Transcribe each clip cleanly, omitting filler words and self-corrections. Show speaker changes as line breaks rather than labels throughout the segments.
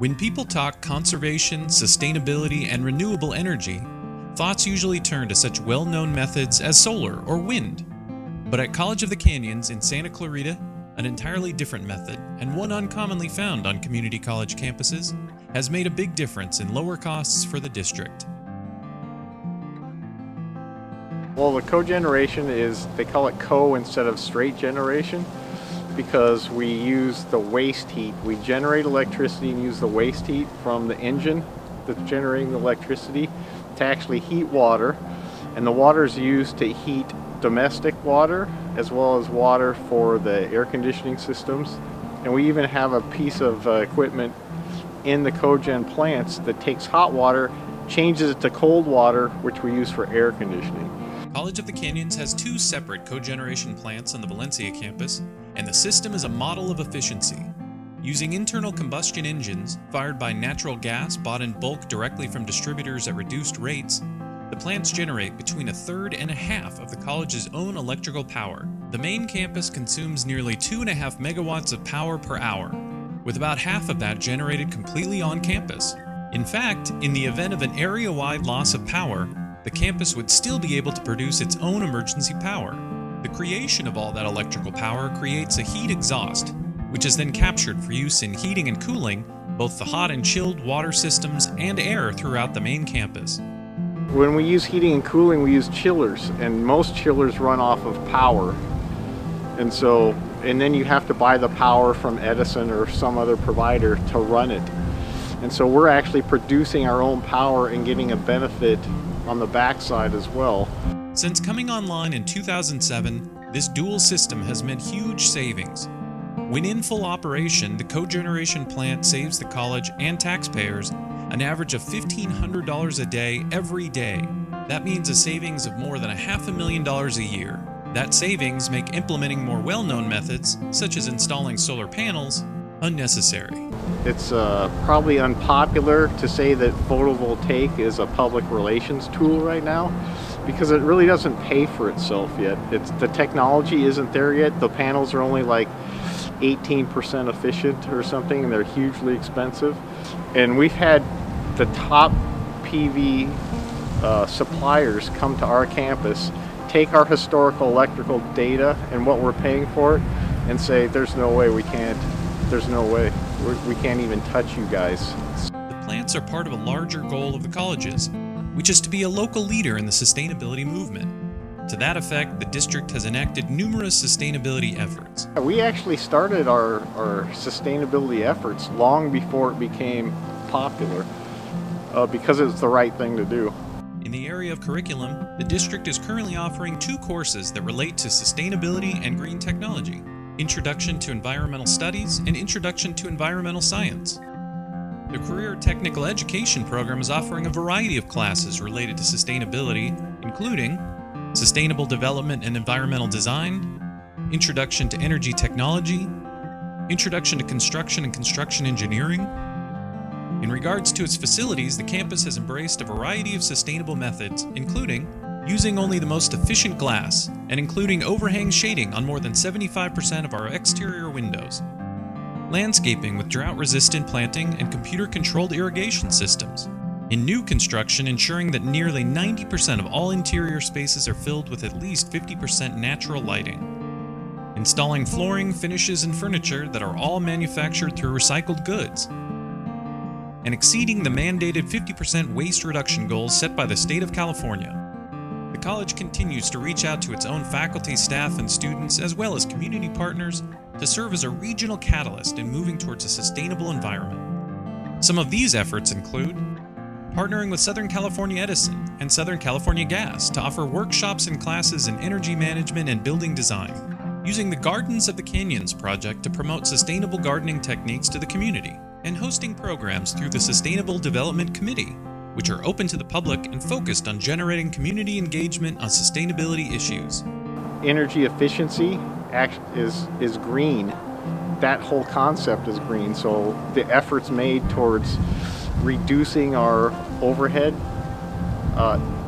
When people talk conservation, sustainability, and renewable energy, thoughts usually turn to such well-known methods as solar or wind. But at College of the Canyons in Santa Clarita, an entirely different method, and one uncommonly found on community college campuses, has made a big difference in lower costs for the district.
Well, the cogeneration is, they call it co instead of straight generation, because we use the waste heat. We generate electricity and use the waste heat from the engine that's generating the electricity to actually heat water. And the water is used to heat domestic water as well as water for the air conditioning systems. And we even have a piece of equipment in the cogen plants that takes hot water, changes it to cold water, which we use for air conditioning.
College of the Canyons has two separate cogeneration plants on the Valencia campus, and the system is a model of efficiency. Using internal combustion engines fired by natural gas bought in bulk directly from distributors at reduced rates, the plants generate between a third and a half of the college's own electrical power. The main campus consumes nearly 2.5 megawatts of power per hour, with about half of that generated completely on campus. In fact, in the event of an area-wide loss of power, the campus would still be able to produce its own emergency power. The creation of all that electrical power creates a heat exhaust, which is then captured for use in heating and cooling both the hot and chilled water systems and air throughout the main campus.
When we use heating and cooling, we use chillers, and most chillers run off of power. And then you have to buy the power from Edison or some other provider to run it. And so we're actually producing our own power and getting a benefit on the backside as well.
Since coming online in 2007, this dual system has meant huge savings. When in full operation, the cogeneration plant saves the college and taxpayers an average of $1,500 a day every day. That means a savings of more than $500,000 a year. That savings make implementing more well-known methods, such as installing solar panels, unnecessary.
It's probably unpopular to say that photovoltaic is a public relations tool right now, because it really doesn't pay for itself yet. The technology isn't there yet. The panels are only like 18% efficient or something, and they're hugely expensive. And we've had the top PV suppliers come to our campus, take our historical electrical data and what we're paying for it, and say, there's no way we can't. There's no way. We can't even touch you guys.
The plants are part of a larger goal of the colleges, which is to be a local leader in the sustainability movement. To that effect, the district has enacted numerous sustainability efforts.
We actually started our sustainability efforts long before it became popular, because it's the right thing to do.
In the area of curriculum, the district is currently offering 2 courses that relate to sustainability and green technology: Introduction to Environmental Studies and Introduction to Environmental Science. The Career Technical Education program is offering a variety of classes related to sustainability, including Sustainable Development and Environmental Design, Introduction to Energy Technology, Introduction to Construction and Construction Engineering. In regards to its facilities, the campus has embraced a variety of sustainable methods, including using only the most efficient glass and including overhang shading on more than 75% of our exterior windows, landscaping with drought-resistant planting and computer-controlled irrigation systems, in new construction ensuring that nearly 90% of all interior spaces are filled with at least 50% natural lighting, installing flooring, finishes, and furniture that are all manufactured through recycled goods, and exceeding the mandated 50% waste reduction goals set by the state of California. The college continues to reach out to its own faculty, staff, and students, as well as community partners, to serve as a regional catalyst in moving towards a sustainable environment. Some of these efforts include partnering with Southern California Edison and Southern California Gas to offer workshops and classes in energy management and building design, using the Gardens of the Canyons project to promote sustainable gardening techniques to the community, and hosting programs through the Sustainable Development Committee, which are open to the public and focused on generating community engagement on sustainability issues.
Energy efficiency is green. That whole concept is green, so the efforts made towards reducing our overhead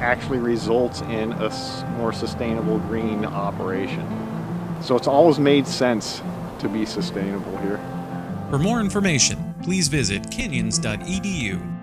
actually results in a more sustainable green operation. So it's always made sense to be sustainable here.
For more information, please visit kenyans.edu.